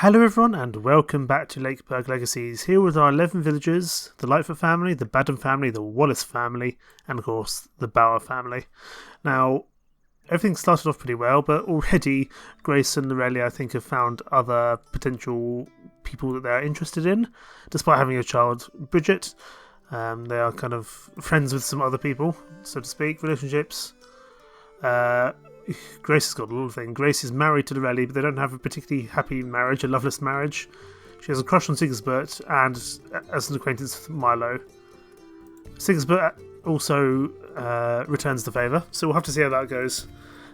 Hello everyone and welcome back to Lakeburg Legacies, here with our 11 villagers, the Lightfoot family, the Badham family, the Wallace family, and of course the Bauer family. Now, everything started off pretty well, but already Grace and Lorelli I think have found other potential people that they're interested in, despite having a child, Bridget. They are kind of friends with some other people, so to speak, relationships. Grace has got a little thing. Grace is married to Lorelli, but they don't have a particularly happy marriage, a loveless marriage. She has a crush on Sigisbert and as an acquaintance with Milo. Sigisbert also returns the favour, so we'll have to see how that goes.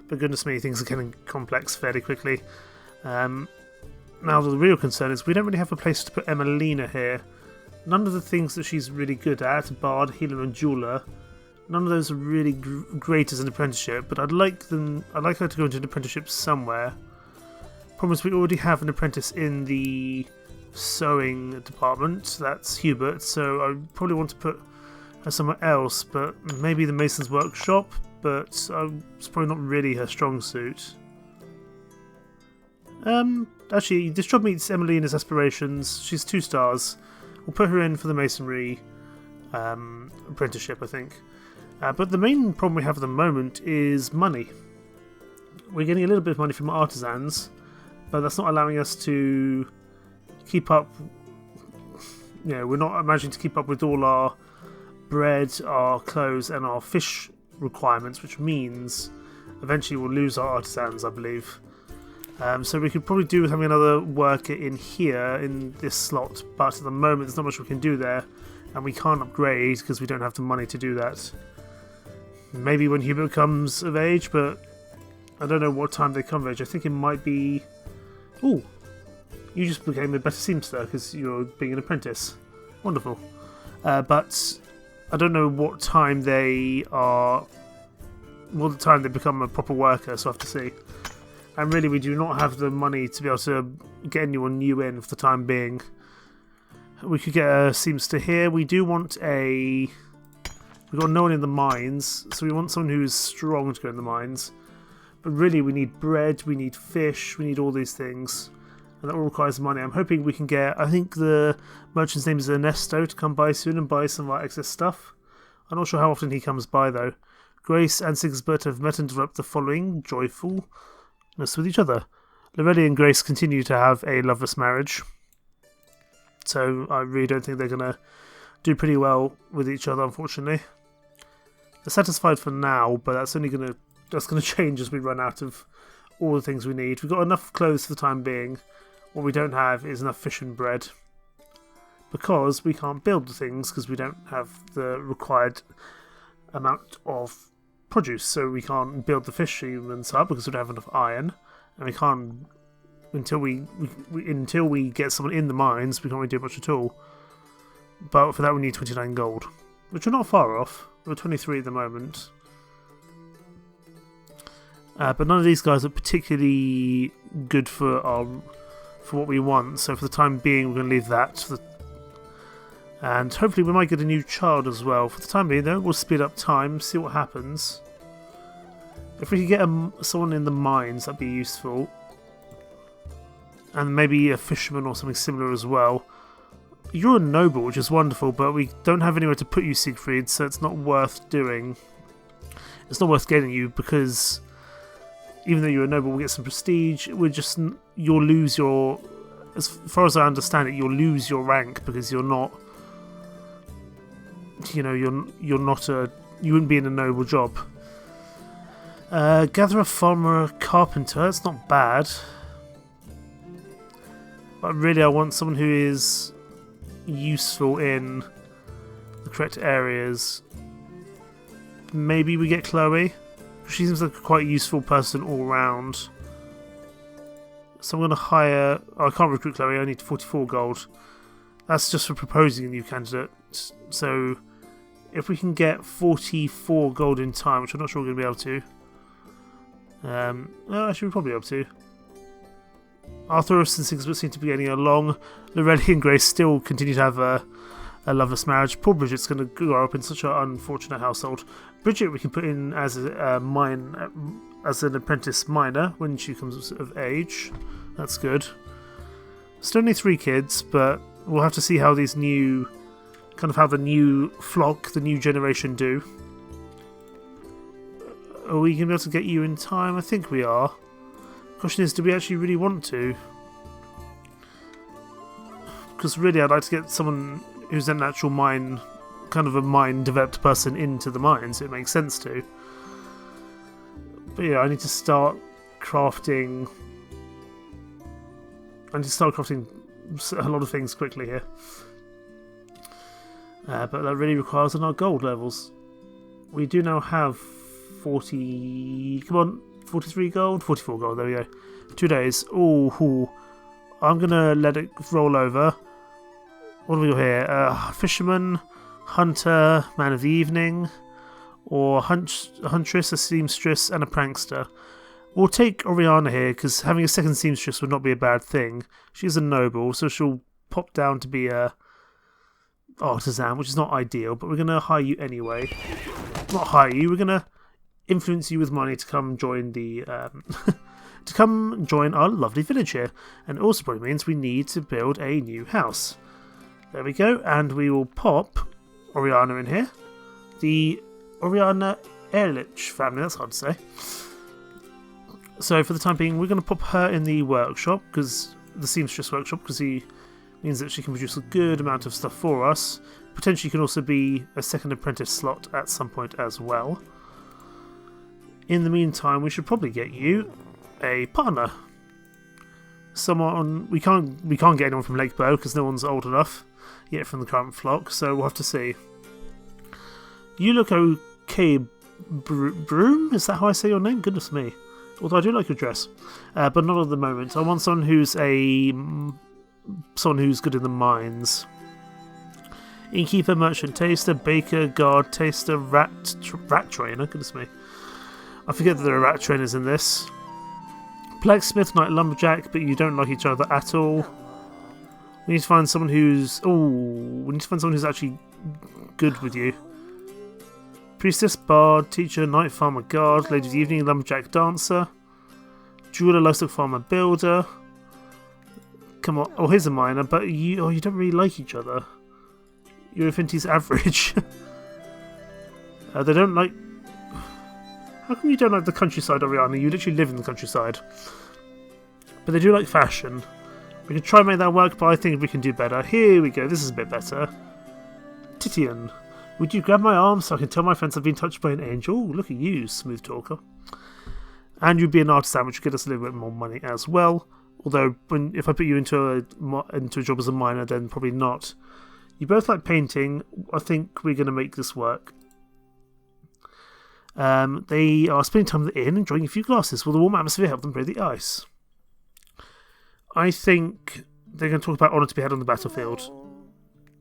But goodness me, things are getting complex fairly quickly. Now the real concern is we don't really have a place to put Emelina here. None of the things that she's really good at, Bard, Healer and Jeweler, none of those are really great as an apprenticeship, but I'd like her to go into an apprenticeship somewhere. Problem is we already have an apprentice in the sewing department, that's Hubert, so I probably want to put her somewhere else, but maybe the Mason's Workshop, but it's probably not really her strong suit. Actually, this job meets Emelina's aspirations. She's 2 stars. We'll put her in for the masonry apprenticeship, I think. But the main problem we have at the moment is money. We're getting a little bit of money from artisans, but that's not allowing us to keep up. You know, we're not managing to keep up with all our bread, our clothes, and our fish requirements, which means eventually we'll lose our artisans, I believe. So we could probably do with having another worker in here in this slot, but at the moment there's not much we can do there, and we can't upgrade because we don't have the money to do that. Maybe when Hubert comes of age, but I don't know what time they come of age. I think it might be... Ooh, you just became a better seamster because you're being an apprentice. Wonderful. But I don't know what time they are... What time they become a proper worker, so I have to see. And really, we do not have the money to be able to get anyone new in for the time being. We could get a seamster here. We do want a... We've got no one in the mines, so we want someone who's strong to go in the mines. But really, we need bread, we need fish, we need all these things. And that all requires money. I'm hoping we can get... I think the merchant's name is Ernesto to come by soon and buy some of our excess stuff. I'm not sure how often he comes by, though. Grace and Sigisbert have met and developed the following joyfulness with each other. Lorelli and Grace continue to have a loveless marriage. So I really don't think they're going to do pretty well with each other, unfortunately. They're satisfied for now, but that's only going to change as we run out of all the things we need. We've got enough clothes for the time being. What we don't have is enough fish and bread, because we can't build the things because we don't have the required amount of produce. So we can't build the fish humans up because we don't have enough iron, and we can't until we get someone in the mines. We can't really do much at all. But for that we need 29 gold, which we're not far off. We're 23 at the moment. But none of these guys are particularly good for what we want, so for the time being we're going to leave that. And hopefully we might get a new child as well. For the time being though, we'll speed up time, see what happens. If we could get someone in the mines, that'd be useful. And maybe a fisherman or something similar as well. You're a noble, which is wonderful, but we don't have anywhere to put you, Siegfried, so it's not worth doing. It's not worth getting you, because even though you're a noble, we'll get some prestige. You'll lose your... As far as I understand it, you'll lose your rank, because you're not... You know, you're not a... You wouldn't be in a noble job. Gatherer, farmer, carpenter, it's not bad. But really I want someone who is useful in the correct areas. Maybe we get Chloe. She seems like a quite useful person all round. So I'm going to hire... Oh, I can't recruit Chloe, I need 44 gold. That's just for proposing a new candidate. So if we can get 44 gold in time, which I'm not sure we're going to be able to. No, actually we're probably able to. Arthurus and Sigisbert seem to be getting along. Lorelli and Grace still continue to have a loveless marriage. Poor Bridget's going to grow up in such an unfortunate household. Bridget we can put in as as an apprentice miner when she comes of age. That's good. Still only 3 kids, but we'll have to see how these new, how the new flock, the new generation do. Are we going to be able to get you in time? I think we are. Question is, do we actually really want to? Because really I'd like to get someone who's an actual mine, kind of a mine-developed person into the mines. It makes sense to. But yeah, I need to start crafting... a lot of things quickly here. But that really requires on our gold levels. We do now have 40... Come on, 43 gold? 44 gold, there we go. 2 days. Ooh. I'm going to let it roll over. What do we got here? Fisherman, hunter, man of the evening, or a huntress, a seamstress, and a prankster. We'll take Oriana here, because having a second seamstress would not be a bad thing. She's a noble, so she'll pop down to be a artisan, which is not ideal, but we're going to hire you anyway. Not hire you, we're going to influence you with money to come join the... to come join our lovely village here. And it also probably means we need to build a new house. There we go, and we will pop Oriana in here. The Oriana Ehrlich family, that's hard to say. So for the time being, we're going to pop her in the workshop, because the seamstress workshop, because he means that she can produce a good amount of stuff for us. Potentially can also be a second apprentice slot at some point as well. In the meantime, we should probably get you a partner. Someone we can't get anyone from Lakeburg because no one's old enough yet from the current flock, so we'll have to see. You look okay, Broom? Is that how I say your name? Goodness me. Although I do like your dress, but not at the moment. I want someone who's good in the mines. Innkeeper, merchant, taster, baker, guard, taster, rat trainer. Goodness me. I forget that there are rat trainers in this. Blacksmith, knight, lumberjack, but you don't like each other at all. We need to find someone who's... actually good with you. Priestess, bard, teacher, knight, farmer, guard, lady of the evening, lumberjack, dancer, jeweler, livestock farmer, builder. Come on. Oh, here's a miner, but you don't really like each other. Your affinity's average. They don't like... How come you don't like the countryside, Oriana? You literally live in the countryside. But they do like fashion. We can try and make that work, but I think we can do better. Here we go, this is a bit better. Titian, would you grab my arm so I can tell my friends I've been touched by an angel? Ooh, look at you, smooth talker. And you'd be an artisan, which would get us a little bit more money as well. Although, if I put you into a job as a miner, then probably not. You both like painting. I think we're going to make this work. They are spending time at the inn, enjoying a few glasses. Will the warm atmosphere help them breathe the ice? I think they're going to talk about honour to be had on the battlefield.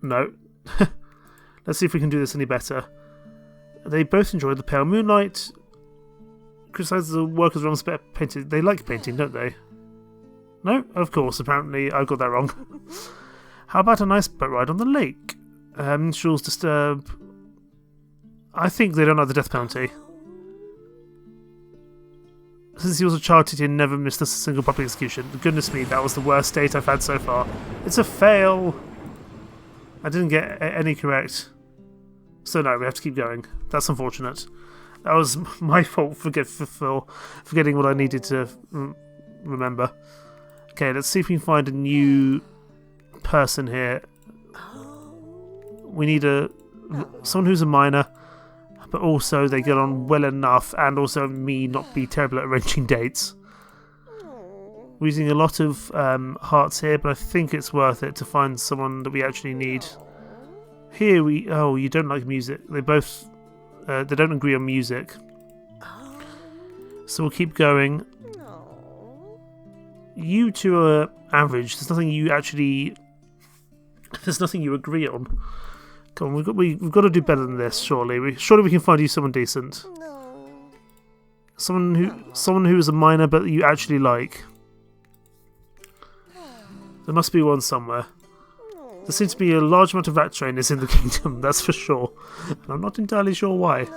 No. Let's see if we can do this any better. They both enjoy the pale moonlight. Criticise the workers around better painted. They like painting, don't they? No? Of course, apparently I got that wrong. How about a nice boat ride on the lake? Minstrels disturb... I think they don't like the death penalty. Since he was a child, Titian never missed a single public execution. Goodness me, that was the worst date I've had so far. It's a fail! I didn't get any correct. So no, we have to keep going. That's unfortunate. That was my fault for forgetting what I needed to remember. Okay, let's see if we can find a new person here. We need someone who's a miner, but also they get on well enough, and also me not be terrible at arranging dates. We're using a lot of hearts here, but I think it's worth it to find someone that we actually need. Here oh, you don't like music. They both... they don't agree on music. So we'll keep going. You two are average. There's nothing you actually... There's nothing you agree on. Come on, we've got to do better than this, surely. Surely we can find you someone decent. Someone who is a miner but you actually like. There must be one somewhere. There seems to be a large amount of rat trainers in the kingdom, that's for sure. And I'm not entirely sure why.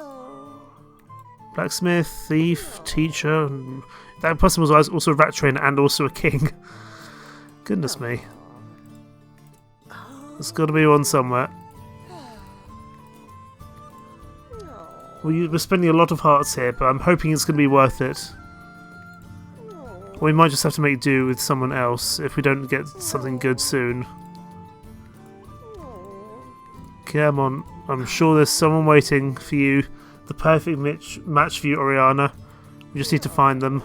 Blacksmith, thief, teacher... That person was also a rat trainer and also a king. Goodness me. There's got to be one somewhere. We're spending a lot of hearts here, but I'm hoping it's going to be worth it. We might just have to make do with someone else if we don't get something good soon. Come on, I'm sure there's someone waiting for you. The perfect match for you, Oriana. We just need to find them.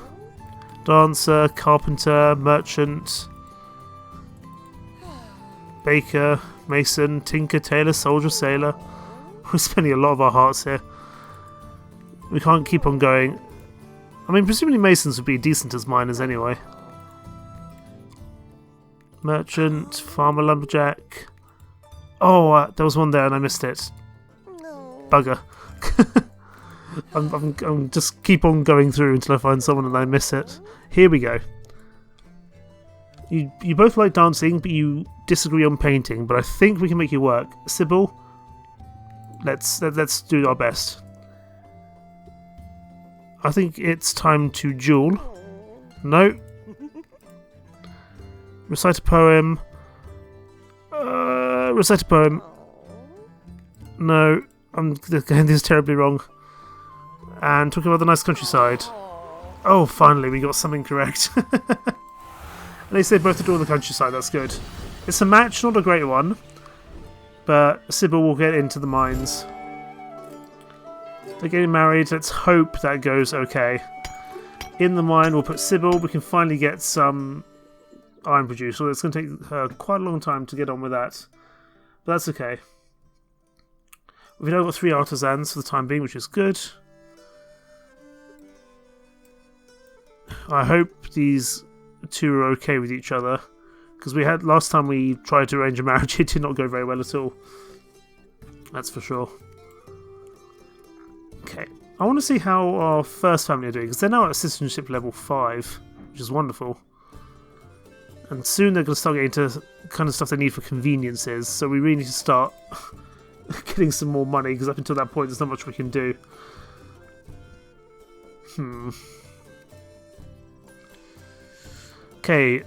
Dancer, carpenter, merchant, baker, mason, tinker, tailor, soldier, sailor. We're spending a lot of our hearts here. We can't keep on going. I mean, presumably masons would be decent as miners anyway. Merchant, farmer, lumberjack. Oh, there was one there and I missed it. Bugger. I'm just keep on going through until I find someone and I miss it. Here we go. You both like dancing, but you disagree on painting. But I think we can make you work. Sybil, let's do our best. I think it's time to duel. No. Recite a poem. Recite a poem. No, I'm getting this terribly wrong. And talking about the nice countryside. Oh, finally, we got something correct. And they say both adore the countryside, that's good. It's a match, not a great one. But Sybil will get into the mines. They're getting married, let's hope that goes okay. In the mine, we'll put Sybil. We can finally get some iron produced. Although it's going to take her quite a long time to get on with that. But that's okay. We've now got 3 artisans for the time being, which is good. I hope these two are okay with each other. Because we had last time we tried to arrange a marriage, it did not go very well at all. That's for sure. Okay, I want to see how our first family are doing, because they're now at citizenship level 5, which is wonderful. And soon they're going to start getting to the kind of stuff they need for conveniences, so we really need to start getting some more money, because up until that point there's not much we can do. Okay.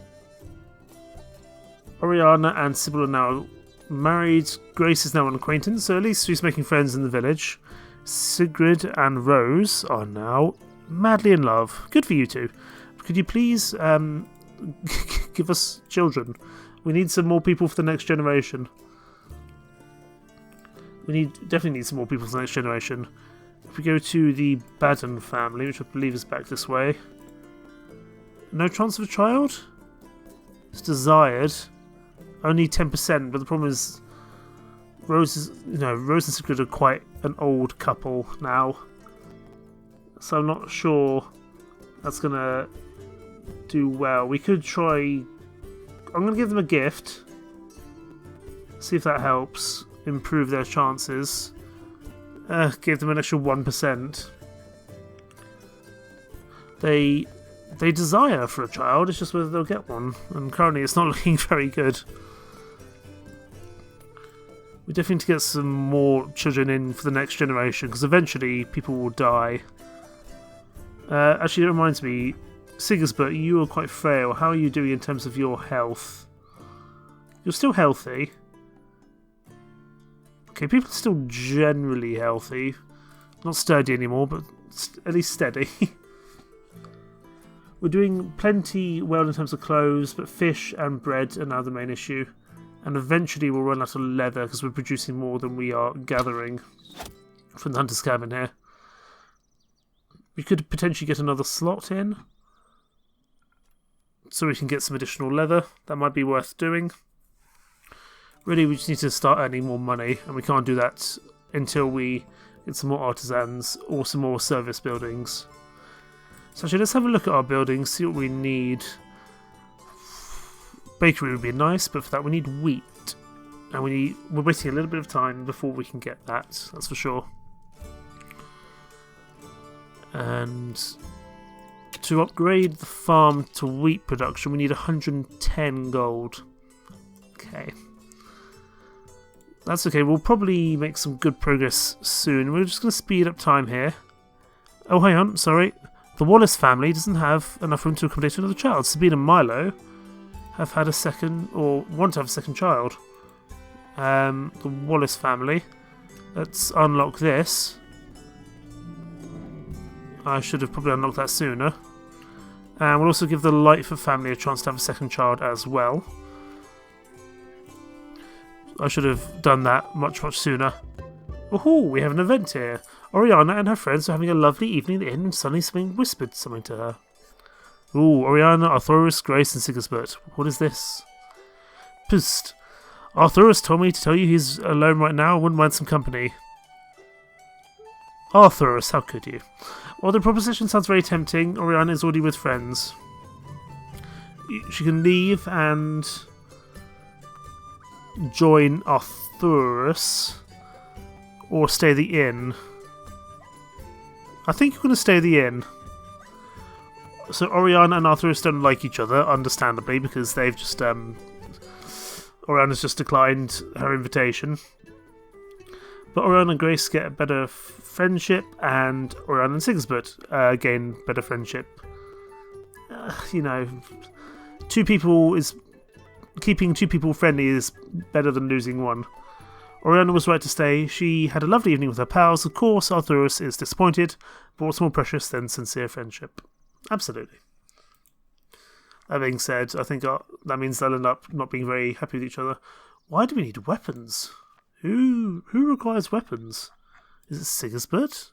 Oriana and Sybil are now married. Grace is now an acquaintance, so at least she's making friends in the village. Sigrid and Rose are now madly in love. Good for you two. Could you please give us children? We need some more people for the next generation. We definitely need some more people for the next generation. If we go to the Baden family, which I believe is back this way. No chance of a child? It's desired. Only 10%, but the problem is Rose and Sigrid are quite an old couple now. So I'm not sure that's gonna do well. We could try. I'm gonna give them a gift. See if that helps improve their chances. Give them an extra 1%. They desire for a child, it's just whether they'll get one. And currently it's not looking very good. We definitely need to get some more children in for the next generation, because eventually people will die. Actually, it reminds me, Sigisbert, you are quite frail. How are you doing in terms of your health? You're still healthy. Okay, people are still generally healthy. Not sturdy anymore, but at least steady. We're doing plenty well in terms of clothes, but fish and bread are now the main issue. And eventually we'll run out of leather because we're producing more than we are gathering from the Hunter's Cabin here. We could potentially get another slot in, so we can get some additional leather. That might be worth doing. Really, we just need to start earning more money, and we can't do that until we get some more artisans or some more service buildings. So actually, let's have a look at our buildings, see what we need. Bakery would be nice, but for that we need wheat. And we're wasting a little bit of time before we can get that, that's for sure. And to upgrade the farm to wheat production, we need 110 gold. Okay. That's okay, we'll probably make some good progress soon. We're just going to speed up time here. Oh, hang on, sorry. The Wallace family doesn't have enough room to accommodate another child. Sabine and Milo, have had a second, or want to have a second child. The Wallace family. Let's unlock this. I should have probably unlocked that sooner. And we'll also give the Lightfoot family a chance to have a second child as well. I should have done that much sooner. Ooh, we have an event here. Oriana and her friends are having a lovely evening at the inn and suddenly something whispered something to her. Ooh, Oriana, Arthurus, Grace and Sigisbert. What is this? Psst. Arthurus told me to tell you he's alone right now and wouldn't mind some company. Arthurus, how could you? Well, the proposition sounds very tempting. Oriana is already with friends. She can leave and join Arthurus or stay at the inn. I think you're going to stay at the inn. So Oriana and Arthurus don't like each other, understandably, because they've just Oriana's just declined her invitation. But Oriana and Grace get a better friendship, and Oriana and Sigisbert gain better friendship. Keeping two people friendly is better than losing one. Oriana was right to stay. She had a lovely evening with her pals. Of course, Arthurus is disappointed, but what's more precious than sincere friendship? Absolutely. That being said, I think that means they'll end up not being very happy with each other. Why do we need weapons? Who requires weapons? Is it Sigisbert?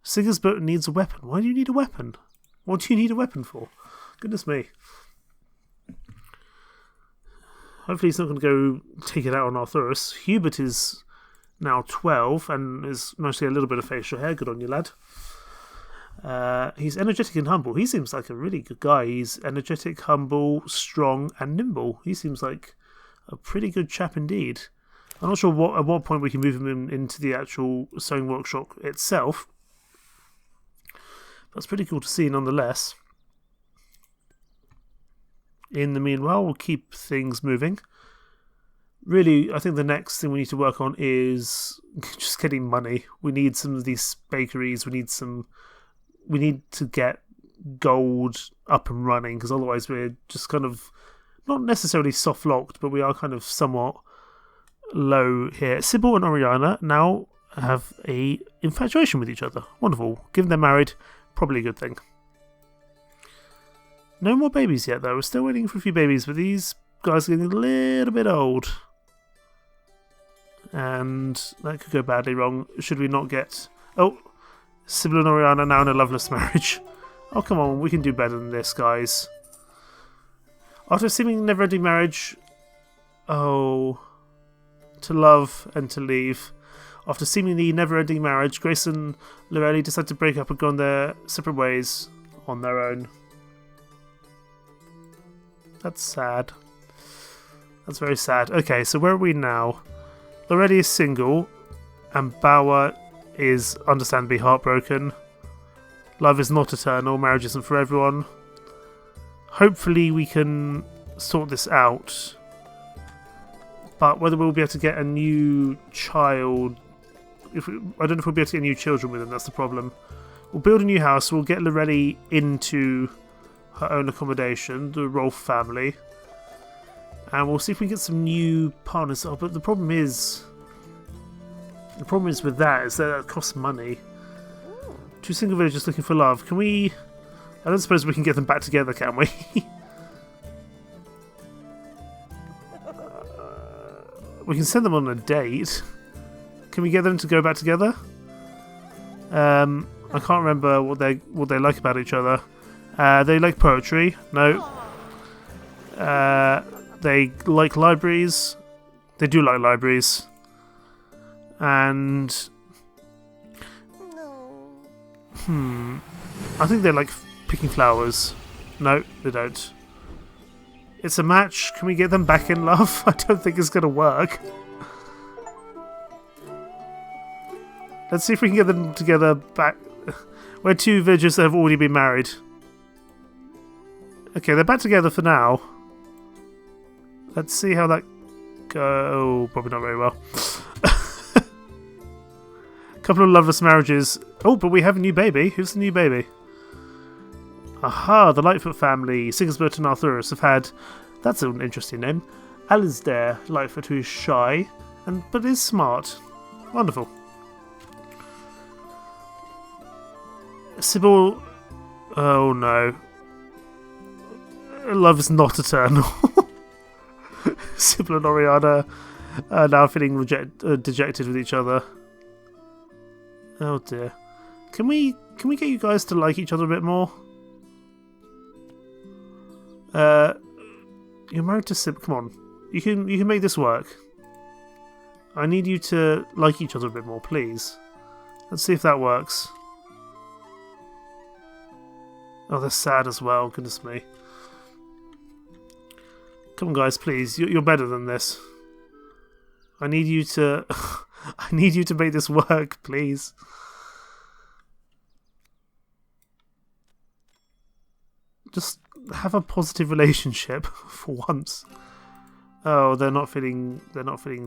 Sigisbert needs a weapon. Why do you need a weapon? What do you need a weapon for? Goodness me. Hopefully he's not going to go take it out on Arthurus. Hubert is now 12 and is mostly a little bit of facial hair. Good on you, lad. He's energetic and humble. He seems like a really good guy. He's energetic, humble, strong, and nimble. He seems like a pretty good chap indeed. I'm not sure at what point we can move him into the actual sewing workshop itself. That's pretty cool to see nonetheless. In the meanwhile, we'll keep things moving. Really, I think the next thing we need to work on is just getting money. We need some of these bakeries. We need to get gold up and running, because otherwise we're just kind of not necessarily soft locked, but we are kind of somewhat low here. Sybil and Oriana now have a infatuation with each other. Wonderful. Given they're married, probably a good thing. No more babies yet, though. We're still waiting for a few babies, but these guys are getting a little bit old. And that could go badly wrong. Should we not get... Oh, Sybil and Oriana now in a loveless marriage. Oh, come on. We can do better than this, guys. After a seeming never-ending marriage... Oh... To love and to leave. After seemingly never-ending marriage, Grace and Lorelli decide to break up and go on their separate ways on their own. That's sad. That's very sad. Okay, so where are we now? Lorelli is single, and Bauer is understandably heartbroken. Love is not eternal. Marriage isn't for everyone. Hopefully we can sort this out. But whether we'll be able to get a new child... I don't know if we'll be able to get new children with them, that's the problem. We'll build a new house, we'll get Lorelli into her own accommodation, the Rolfe family. And we'll see if we can get some new partners. Oh, but the problem is with that is that it costs money. Two single villagers looking for love. Can we... I don't suppose we can get them back together, can we? We can send them on a date. Can we get them to go back together? I can't remember what they like about each other. They like poetry. No. They like libraries. They do like libraries. And... I think they like picking flowers. No, they don't. It's a match. Can we get them back in love? I don't think it's going to work. Let's see if we can get them together back. We're two villagers that have already been married. Okay, they're back together for now. Let's see how that goes. Oh, probably not very well. A couple of loveless marriages. Oh, but we have a new baby. Who's the new baby? Aha, the Lightfoot family, Sigisbert and Arthurus have had... That's an interesting name. Alisdair Lightfoot, who is shy, but is smart. Wonderful. Sybil... Oh no. Love is not eternal. Sybil and Oriana are now feeling dejected with each other. Oh dear. Can we get you guys to like each other a bit more? You're married to Sybil. Come on. You can make this work. I need you to like each other a bit more, please. Let's see if that works. Oh, they're sad as well. Goodness me. Come on, guys, please. You're better than this. I need you to... I need you to make this work, please. Just have a positive relationship for once. Oh, they're not feeling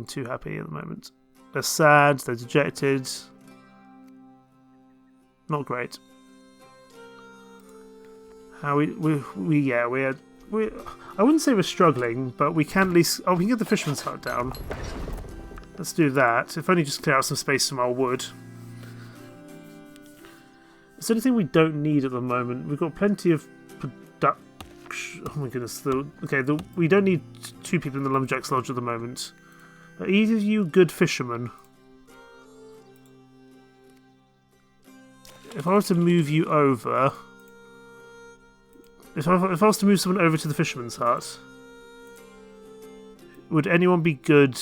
too happy at the moment. They're sad, they're dejected. Not great. How I wouldn't say we're struggling, but we can at least... Oh, we can get the fisherman's hut down. Let's do that. If only just clear out some space from our wood. It's the only thing we don't need at the moment. We've got plenty of production. Oh my goodness. We don't need 2 people in the Lumberjack's Lodge at the moment. Are either of you good fishermen? If I were to move you over... If I was to move someone over to the fisherman's hut, would anyone be good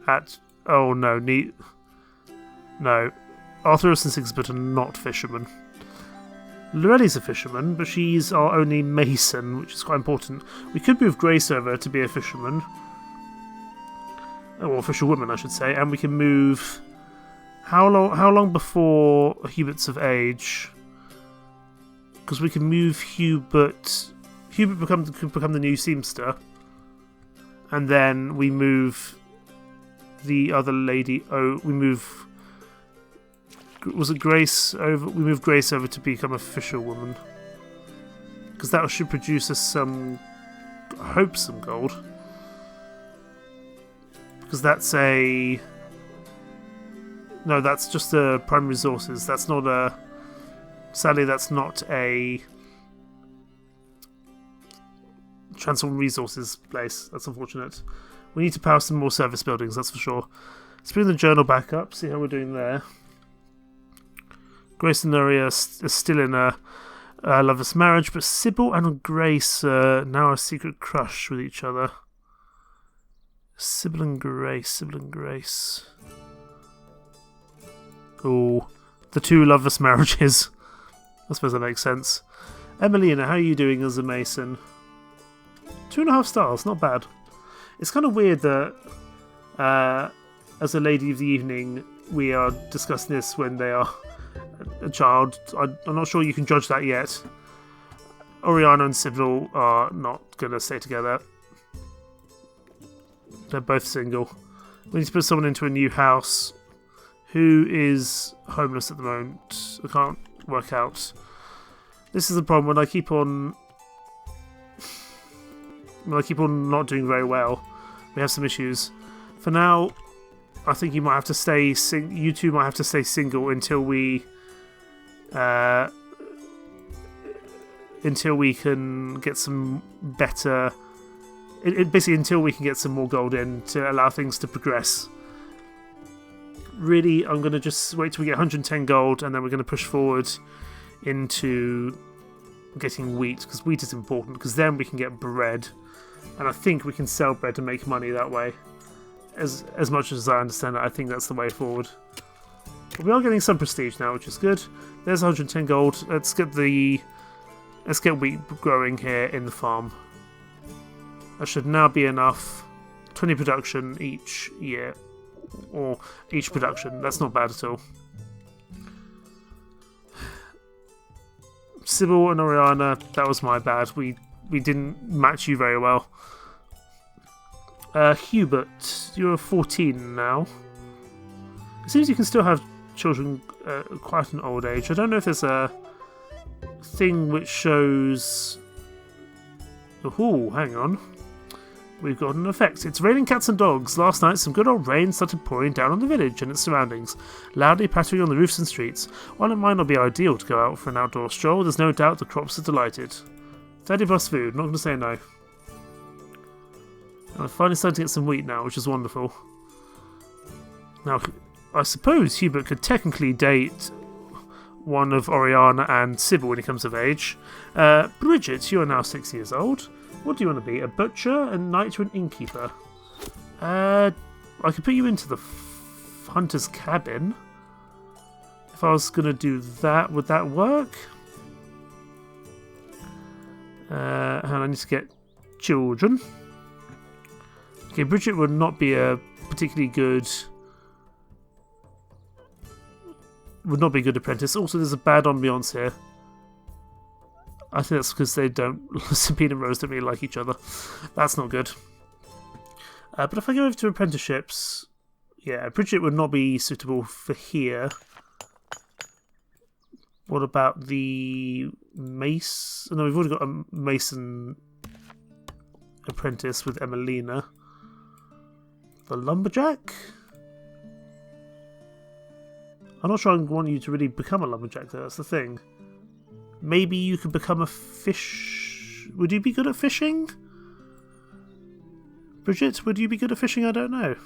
at... Oh no, no. Arthurus and Sigisbert are not fishermen. Lorelli's a fisherman, but she's our only mason, which is quite important. We could move Grace over to be a fisherman. Or fisherwoman, I should say. And we can move... How long before Hubert's of age? Because we can move Hubert. Hubert could become the new seamster, and then we move the other lady. Oh, we move. Was it Grace over? We move Grace over to become a fisherwoman, because that should produce us some. I hope some gold, because that's a. No, that's just the primary resources. That's not a. Sadly, that's not a transform resources place. That's unfortunate. We need to power some more service buildings, that's for sure. Let's bring the journal back up, see how we're doing there. Grace and Noria are still in a loveless marriage, but Sybil and Grace are now a secret crush with each other. Sybil and Grace. Oh, the 2 loveless marriages. I suppose that makes sense. Emelina, how are you doing as a mason? 2.5 stars, not bad. It's kind of weird that as a lady of the evening we are discussing this when they are a child. I'm not sure you can judge that yet. Oriana and Sybil are not going to stay together. They're both single. We need to put someone into a new house who is homeless at the moment. I can't work out. This is the problem when I keep on not doing very well. We have some issues. For now, I think you might have to stay. You two might have to stay single until we can get some better. Basically, until we can get some more gold in to allow things to progress. Really, I'm going to just wait till we get 110 gold, and then we're going to push forward into getting wheat, because wheat is important, because then we can get bread, and I think we can sell bread to make money that way. As much as I understand it, I think that's the way forward. But we are getting some prestige now, which is good. There's 110 gold. Let's get wheat growing here in the farm. That should now be enough. 20 production each year. Or each production. That's not bad at all. Sybil and Oriana, that was my bad. We didn't match you very well. Hubert, you're 14 now. It seems you can still have children quite an old age. I don't know if there's a thing which shows... Oh, hang on. We've got an effect. It's raining cats and dogs. Last night, some good old rain started pouring down on the village and its surroundings, loudly pattering on the roofs and streets. While it might not be ideal to go out for an outdoor stroll, there's no doubt the crops are delighted. 30 plus food, not going to say no. And I'm finally starting to get some wheat now, which is wonderful. Now, I suppose Hubert could technically date one of Oriana and Sybil when he comes of age. Bridget, you are now 6 years old. What do you want to be? A butcher, a knight, or an innkeeper? I could put you into the hunter's cabin. If I was going to do that, would that work? And I need to get children. Okay, Bridget would not be a particularly good... Would not be a good apprentice. Also, there's a bad ambiance here. I think that's because they don't... Sabine and Rose don't really like each other. That's not good. But if I go over to apprenticeships... Yeah, Bridget would not be suitable for here. What about the mace? No, we've already got a mason apprentice with Emelina. The lumberjack? I'm not sure I want you to really become a lumberjack though, that's the thing. Maybe you could become a fish... Would you be good at fishing? Bridget, would you be good at fishing? I don't know.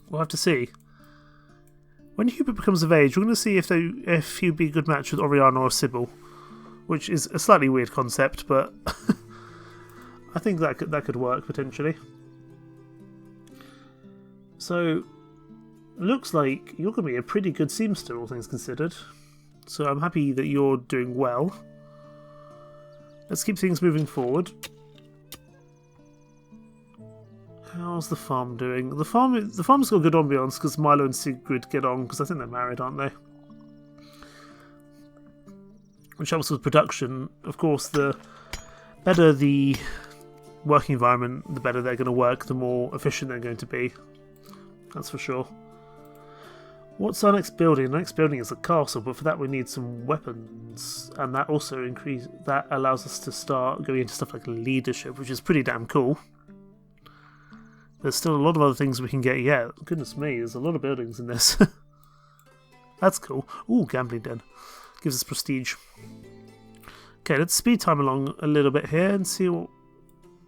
We'll have to see. When Hubert becomes of age, we're going to see if he'd be a good match with Oriana or Sybil. Which is a slightly weird concept, but... I think that could work, potentially. So... Looks like you're going to be a pretty good seamster, all things considered. So I'm happy that you're doing well. Let's keep things moving forward. How's the farm doing? The farm's got good ambiance because Milo and Sigrid get on, because I think they're married, aren't they? Which helps with production. Of course, the better the working environment, the better they're going to work, the more efficient they're going to be. That's for sure. What's our next building? The next building is a castle, but for that we need some weapons, and that also allows us to start going into stuff like leadership, which is pretty damn cool. There's still a lot of other things we can get yet. Goodness me, there's a lot of buildings in this. That's cool. Ooh, gambling den. Gives us prestige. Okay, let's speed time along a little bit here and see what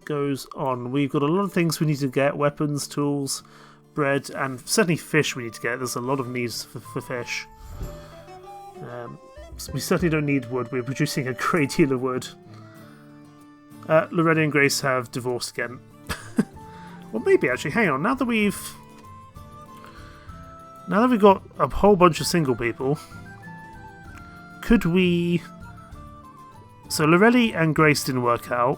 goes on. We've got a lot of things we need to get. Weapons, tools, bread, and certainly fish we need to get. There's a lot of needs for fish. So we certainly don't need wood. We're producing a great deal of wood. Loretta and Grace have divorced again. Well, maybe actually. Hang on. Now that we've got a whole bunch of single people, could we? So Lorelli and Grace didn't work out.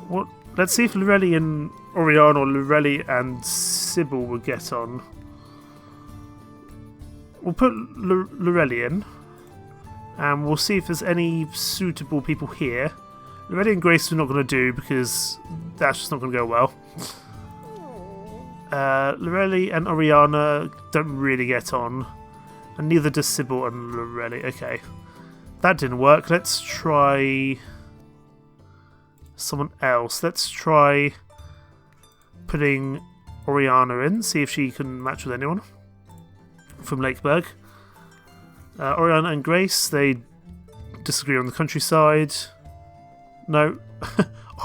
What? Let's see if Lorelli and Oriana or Lorelli and Sybil will get on. We'll put Lorelli in, and we'll see if there's any suitable people here. Lorelli and Grace we're not going to do because that's just not going to go well. Lorelli and Oriana don't really get on, and neither does Sybil and Lorelli. Okay, that didn't work. Let's try someone else. Let's try putting Oriana in, see if she can match with anyone from Lakeburg. Oriana and Grace, they disagree on the countryside. No,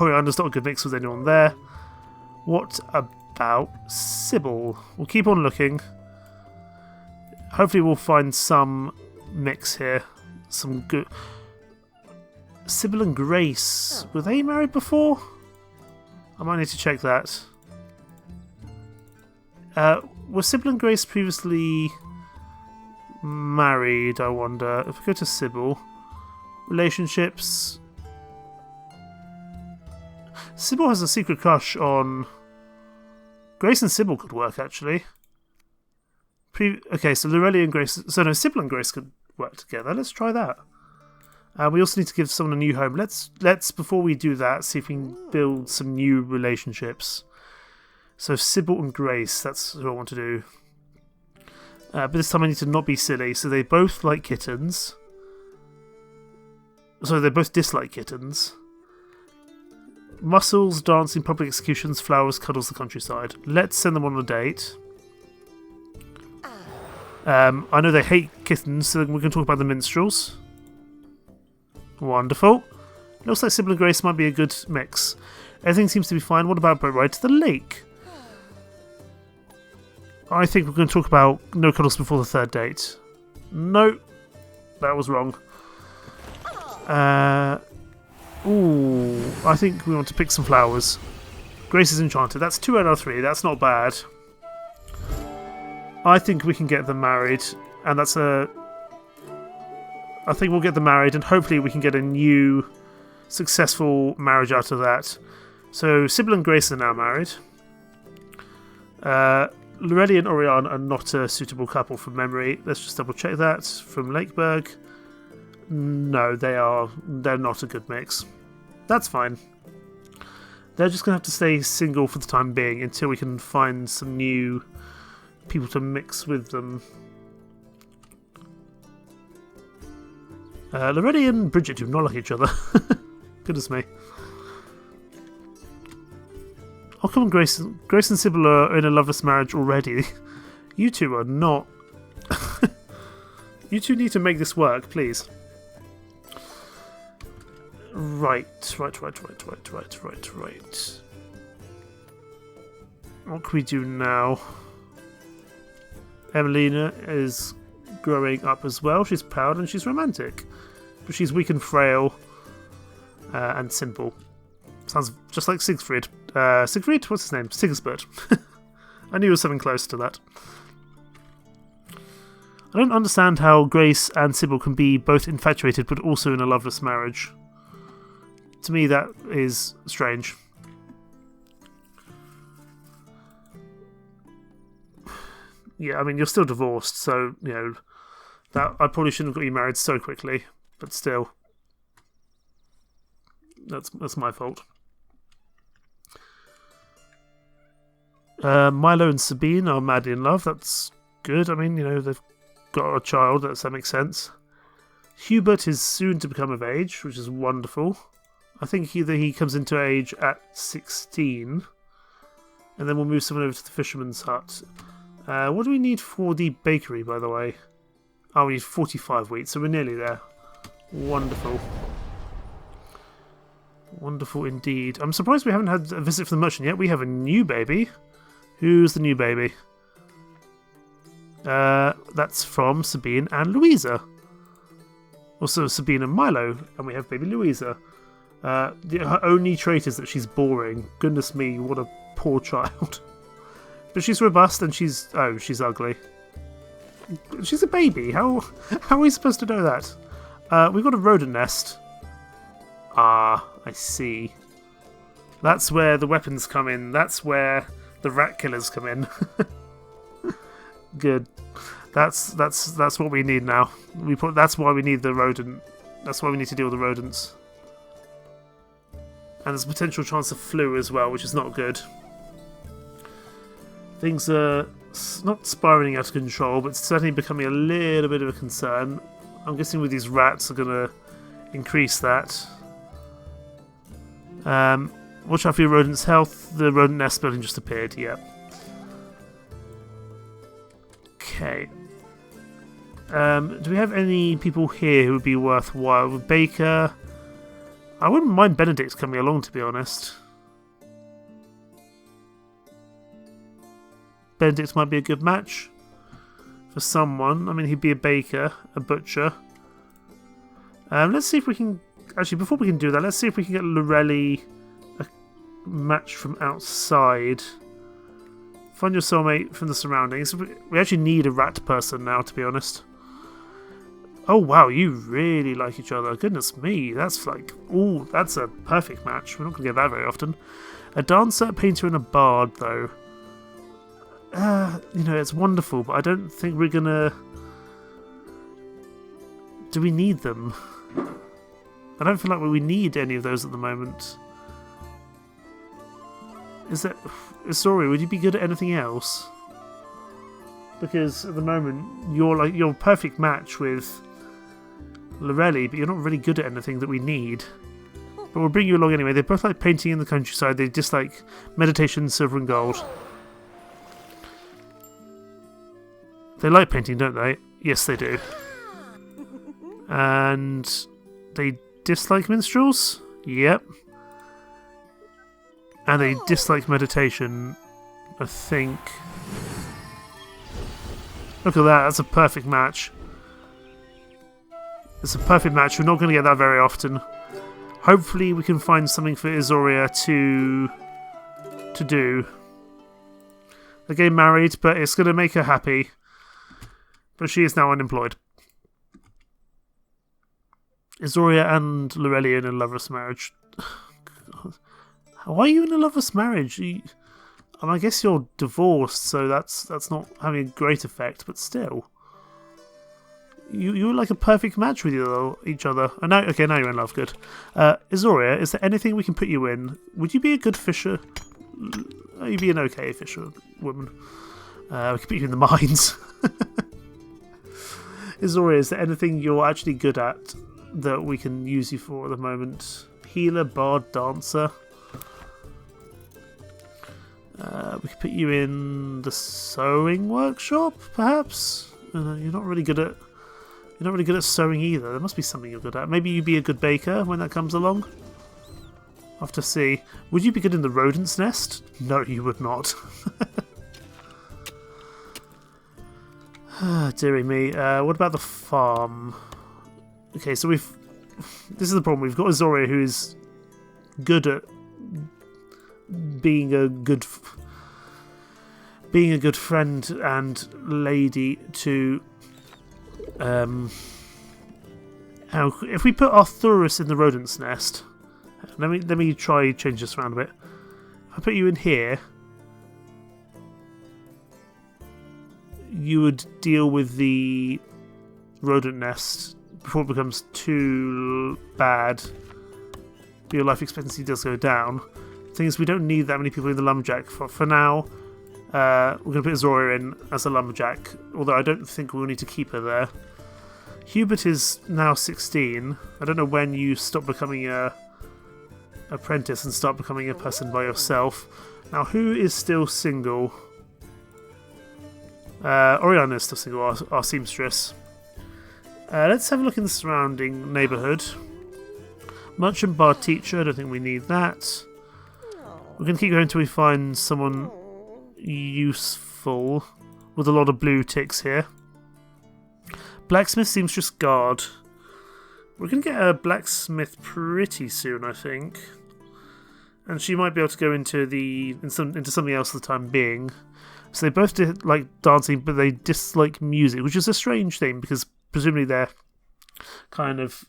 Oriana's not a good mix with anyone there. What about Sybil? We'll keep on looking. Hopefully we'll find some mix here. Some good... Sybil and Grace, were they married before? I might need to check that. Were Sybil and Grace previously married, I wonder? If we go to Sybil, relationships... Sybil has a secret crush on... Grace and Sybil could work, actually. Okay, so Lorelli and Grace... So no, Sybil and Grace could work together. Let's try that. We also need to give someone a new home. Let's before we do that, see if we can build some new relationships. So Sybil and Grace, that's what I want to do. But this time I need to not be silly. So they both like kittens. So they both dislike kittens. Muscles, dancing, public executions, flowers, cuddles, the countryside. Let's send them on a date. I know they hate kittens, so we can talk about the minstrels. Wonderful. Looks like Sybil and Grace might be a good mix. Everything seems to be fine. What about boat ride to the lake? I think we're going to talk about no cuddles before the third date. No, that was wrong. Ooh, I think we want to pick some flowers. Grace is enchanted. That's 2 out of 3. That's not bad. I think we can get them married, and that's a... I think we'll get them married, and hopefully we can get a new successful marriage out of that. So Sybil and Grace are now married. Lorelli and Oriane are not a suitable couple from memory. Let's just double check that. From Lakeburg. No, they're not a good mix. That's fine. They're just going to have to stay single for the time being until we can find some new people to mix with them. Lorelli and Bridget do not like each other. Goodness me. Oh, come on, Grace. Grace and Sybil are in a loveless marriage already. You two are not. You two need to make this work, please. Right. What can we do now? Emelina is growing up as well. She's proud and she's romantic. But she's weak and frail and simple. Sounds just like Siegfried. Siegfried? What's his name? Sigisbert. I knew it was something close to that. I don't understand how Grace and Sybil can be both infatuated but also in a loveless marriage. To me, that is strange. Yeah, I mean, you're still divorced, so, you know, that I probably shouldn't have got you married so quickly, but still. That's my fault. Milo and Sabine are madly in love. That's good. I mean, you know, they've got a child. That makes sense. Hubert is soon to become of age, which is wonderful. I think he comes into age at 16. And then we'll move someone over to the fisherman's hut. What do we need for the bakery, by the way? Oh, we need 45 wheat, so we're nearly there. Wonderful. Wonderful indeed. I'm surprised we haven't had a visit from the merchant yet. We have a new baby. Who's the new baby? That's from Sabine and Louisa. Also Sabine and Milo, and we have baby Louisa. Her only trait is that she's boring. Goodness me, what a poor child. But she's robust and she's ugly. She's a baby. How are we supposed to know that? We've got a rodent nest. Ah, I see. That's where the weapons come in. That's where the rat killers come in. Good. That's what we need now. That's why we need the rodent. That's why we need to deal with the rodents. And there's a potential chance of flu as well, which is not good. Things are not spiraling out of control, but certainly becoming a little bit of a concern. I'm guessing with these rats are going to increase that. Watch out for your rodent's health. The rodent nest building just appeared, yeah. Okay. Do we have any people here who would be worthwhile? Baker. I wouldn't mind Benedict coming along, to be honest. Benedict might be a good match for someone. I mean, he'd be a baker, a butcher. Let's see if we can... Actually, before we can do that, let's see if we can get Lorelli a match from outside. Find your soulmate from the surroundings. We actually need a rat person now, to be honest. Oh, wow, you really like each other. Goodness me, that's like... Ooh, that's a perfect match. We're not going to get that very often. A dancer, a painter, and a bard, though. You know, it's wonderful, but I don't think we're going to... Do we need them? I don't feel like we need any of those at the moment. Is that... Sorry, would you be good at anything else? Because at the moment, you're a perfect match with Lorelli, but you're not really good at anything that we need. But we'll bring you along anyway. They both like painting in the countryside. They dislike meditation, silver and gold. They like painting, don't they? Yes, they do. And they dislike minstrels? Yep. And they dislike meditation, I think. Look at that, that's a perfect match. It's a perfect match. We're not going to get that very often. Hopefully we can find something for Izoria to do. They're getting married, but it's going to make her happy. But she is now unemployed. Izoria and Lorelli in a loveless marriage. Why are you in a loveless marriage? I guess you're divorced, so that's not having a great effect, but still. You're like a perfect match with each other. Oh, now you're in love, good. Izoria, is there anything we can put you in? Would you be a good fisher? You'd be an okay fisher woman. We could put you in the mines. Izoria, is there anything you're actually good at that we can use you for at the moment? Healer, bard, dancer. We could put you in the sewing workshop, perhaps. You're not really good at sewing either. There must be something you're good at. Maybe you'd be a good baker when that comes along. I'll have to see. Would you be good in the rodent's nest? No, you would not. Dearie me. What about the farm? Okay, so this is the problem. We've got Izoria, who is good at being a good friend and lady to. If we put Arthurus in the rodent's nest, let me try change this around a bit. If I put you in here, you would deal with the rodent nest before it becomes too bad. Your life expectancy does go down. The thing is, we don't need that many people in the lumberjack. For now, we're going to put Izoria in as a lumberjack, although I don't think we'll need to keep her there. Hubert is now 16. I don't know when you stop becoming a apprentice and start becoming a person by yourself. Now, who is still single? Oriana is still single, our seamstress. Let's have a look in the surrounding neighbourhood. Merchant bar teacher, I don't think we need that. We're going to keep going until we find someone useful with a lot of blue ticks here. Blacksmith, seamstress, guard. We're going to get a blacksmith pretty soon, I think. And she might be able to go into something else for the time being. So they both like dancing, but they dislike music, which is a strange thing because presumably they're kind of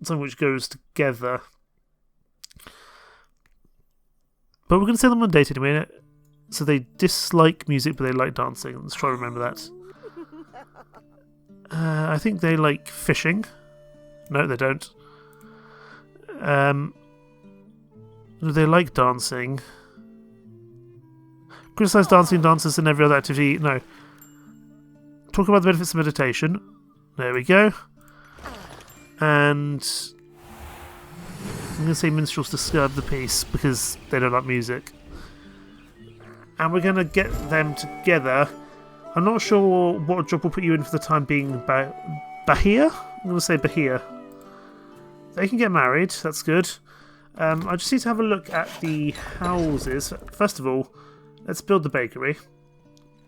something which goes together. But we're going to send them on a date anyway. So they dislike music, but they like dancing. Let's try to remember that. I think they like fishing. No, they don't. They like dancing. Criticise dancing dancers and every other activity. No. Talk about the benefits of meditation. There we go. And I'm going to say minstrels disturb the peace because they don't like music. And we're going to get them together. I'm not sure what job we'll put you in for the time being. Bahia? I'm going to say Bahia. They can get married. That's good. I just need to have a look at the houses. First of all, let's build the bakery,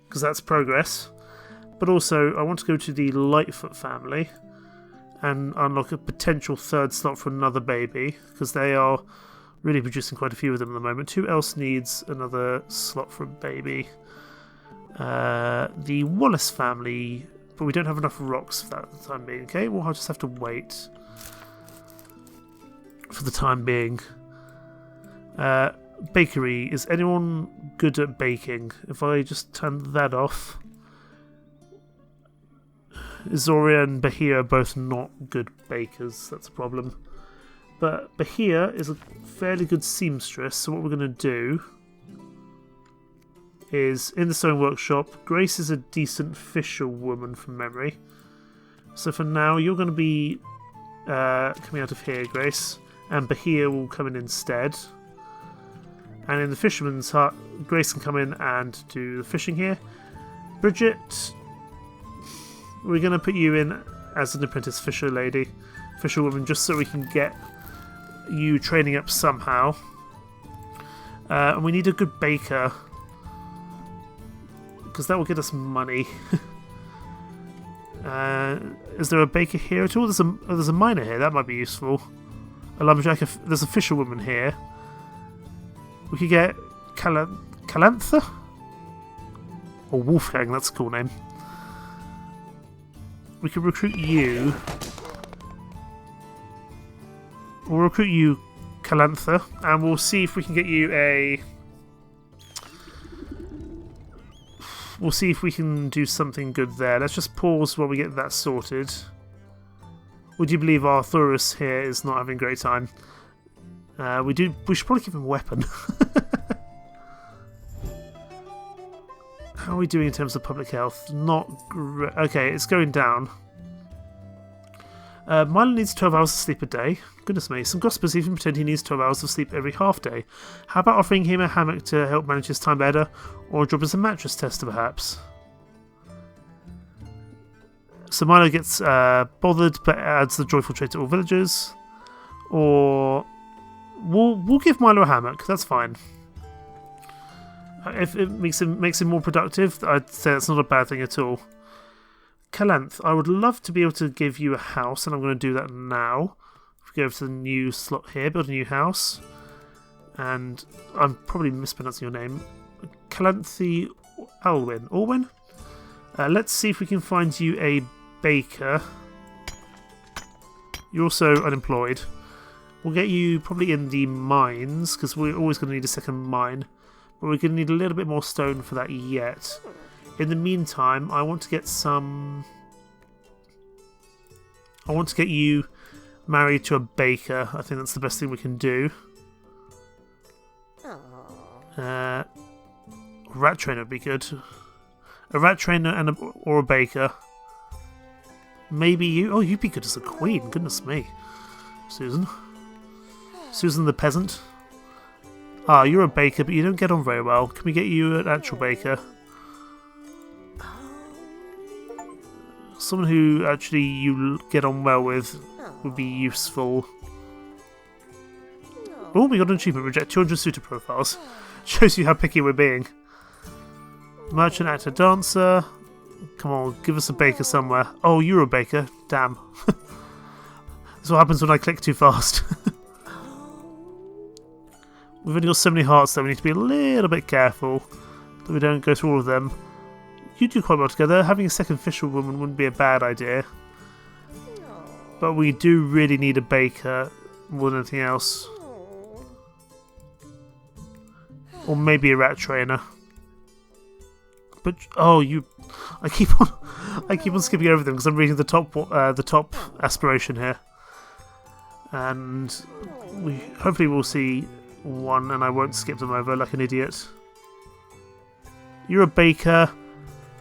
because that's progress. But also, I want to go to the Lightfoot family and unlock a potential third slot for another baby, because they are really producing quite a few of them at the moment. Who else needs another slot for a baby? The Wallace family, but we don't have enough rocks for that time being. Okay, well, I'll just have to wait for the time being. Bakery. Is anyone good at baking? If I just turn that off. Izoria and Bahia are both not good bakers. That's a problem. But Bahia is a fairly good seamstress, so what we're going to do is, in the sewing workshop, Grace is a decent fisherwoman from memory. So for now, you're going to be coming out of here, Grace. And Bahia will come in instead. And in the fisherman's hut, Grace can come in and do the fishing here. Bridget, we're going to put you in as an apprentice fisherwoman, just so we can get you training up somehow. And we need a good baker, because that will get us money. Is there a baker here at all? There's a miner here. That might be useful. A lumberjack. There's a fisherwoman here. We could get Calantha? Or Wolfgang, that's a cool name. We could recruit you. We'll recruit you, Calantha, and we'll see if we can get you a... We'll see if we can do something good there. Let's just pause while we get that sorted. Would you believe Arthurus here is not having a great time? We should probably give him a weapon. How are we doing in terms of public health? Not great. Okay, it's going down. Milo needs 12 hours of sleep a day. Goodness me, some gossipers even pretend he needs 12 hours of sleep every half day. How about offering him a hammock to help manage his time better, or a job as a mattress tester perhaps? So Milo gets bothered but adds the joyful trait to all villagers. Or we'll give Milo a hammock, that's fine. If it makes him more productive, I'd say that's not a bad thing at all. Calanth, I would love to be able to give you a house, and I'm going to do that now. If we go over to the new slot here, build a new house. And I'm probably mispronouncing your name. Calanthi Alwyn. Let's see if we can find you a baker. You're also unemployed. We'll get you probably in the mines, because we're always going to need a second mine. But we're going to need a little bit more stone for that yet. In the meantime, I want to get you married to a baker. I think that's the best thing we can do. Rat trainer would be good. A rat trainer or a baker. Maybe you. Oh, you'd be good as a queen. Goodness me. Susan the peasant. Ah, you're a baker, but you don't get on very well. Can we get you an actual baker? Someone who actually you get on well with would be useful. Oh, we got an achievement. Reject 200 suitor profiles. Shows you how picky we're being. Merchant, actor, dancer. Come on, give us a baker somewhere. Oh, you're a baker. Damn. That's what happens when I click too fast. We've only got so many hearts, though. We need to be a little bit careful that we don't go through all of them. You do quite well together. Having a second fisherwoman wouldn't be a bad idea. But we do really need a baker more than anything else. Or maybe a rat trainer. But I keep on skipping over them because I'm reading the top aspiration here. And hopefully we'll see one and I won't skip them over like an idiot. You're a baker.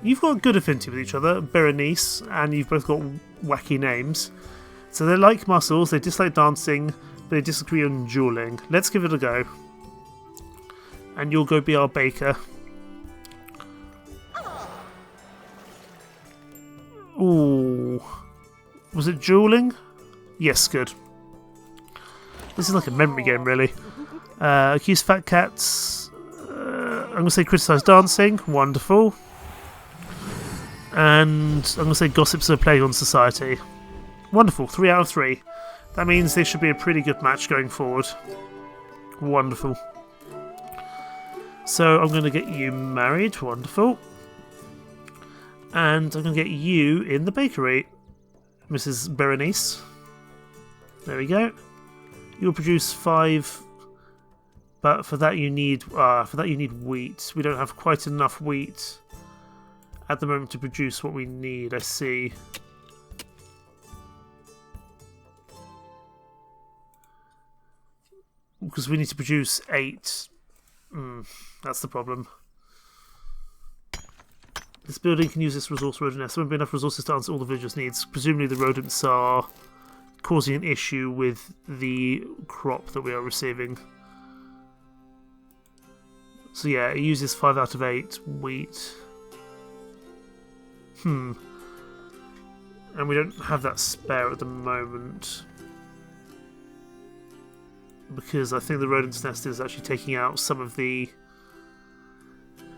You've got good affinity with each other, Berenice, and you've both got wacky names. So they like muscles, they dislike dancing, but they disagree on dueling. Let's give it a go. And you'll go be our baker. Ooh. Was it dueling? Yes, good. This is like a memory game, really. Accuse fat cats. I'm going to say criticise dancing. Wonderful. And I'm going to say gossips are playing on society. Wonderful. 3 out of 3. That means this should be a pretty good match going forward. Wonderful. So I'm going to get you married. Wonderful. And I'm going to get you in the bakery, Mrs. Berenice. There we go. You'll produce 5, but for that you need wheat. We don't have quite enough wheat at the moment to produce what we need. I see. Because we need to produce 8. That's the problem. This building can use this resource rodent nest. There won't be enough resources to answer all the villagers' needs. Presumably the rodents are causing an issue with the crop that we are receiving. So yeah, it uses 5 out of 8 wheat. And we don't have that spare at the moment, because I think the rodent's nest is actually taking out some of the...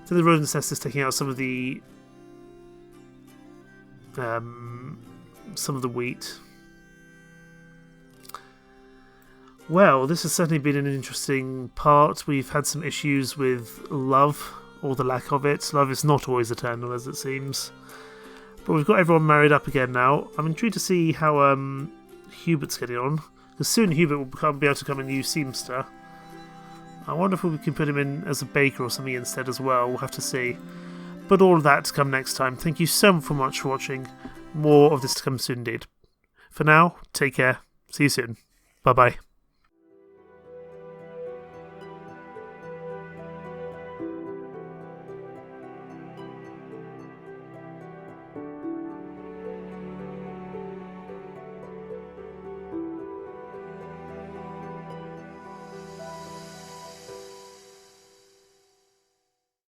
So the rodent's nest is taking out some of the wheat. Well, this has certainly been an interesting part. We've had some issues with love, or the lack of it. Love is not always eternal, as it seems. But we've got everyone married up again now. I'm intrigued to see how Hubert's getting on, because soon Hubert will be able to become a new seamster. I wonder if we can put him in as a baker or something instead as well. We'll have to see. But all of that to come next time. Thank you so much for watching. More of this to come soon indeed. For now, take care. See you soon. Bye-bye.